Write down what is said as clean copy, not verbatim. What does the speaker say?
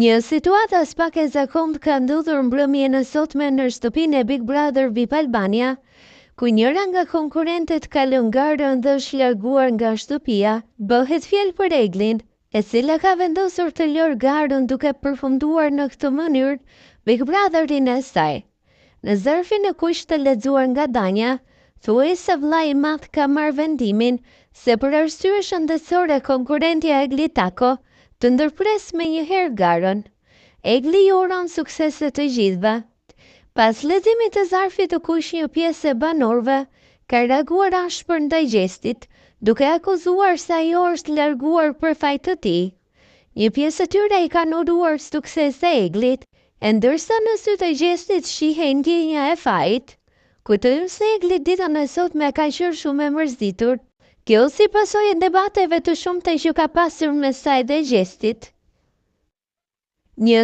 Një situatë as pak e zakontë ka ndodhur mbrëmjen e sotme në shtëpinë e Big Brother VIP Albania, ku njëra nga konkurrentët ka lënë garën dhe është larguar nga shtëpia. Bëhet fjalë për Eglin, e cila ka vendosur të lërë garën duke përfunduar në këtë mënyrë Big Brotherin e saj. Në zërfin e kuq të lexuar nga Danja, thuaj se vllai i madh ka marrë vendimin se për arsye shëndetësore konkurrentja Egli Tako të ndërpres me njëherë garën. Egli ju uron suksese të gjithëve. Pas leximit të zarfit të kuq, një pjesë e banorëve ka reaguar ashpër ndaj gjestit, duke akuzuar se ajo është larguar për faj të tij. Një pjesë e tyre i kanë uruar sukses e Eglit, e ndërsa në sy të gjestit shihej ndjenja e fajit. Kujtojmë se Egli ditën e sotme ka qenë shumë e mërzitur. Kjo si pasojë e debateve të shumta që ka pasur mes saj dhe gjestit.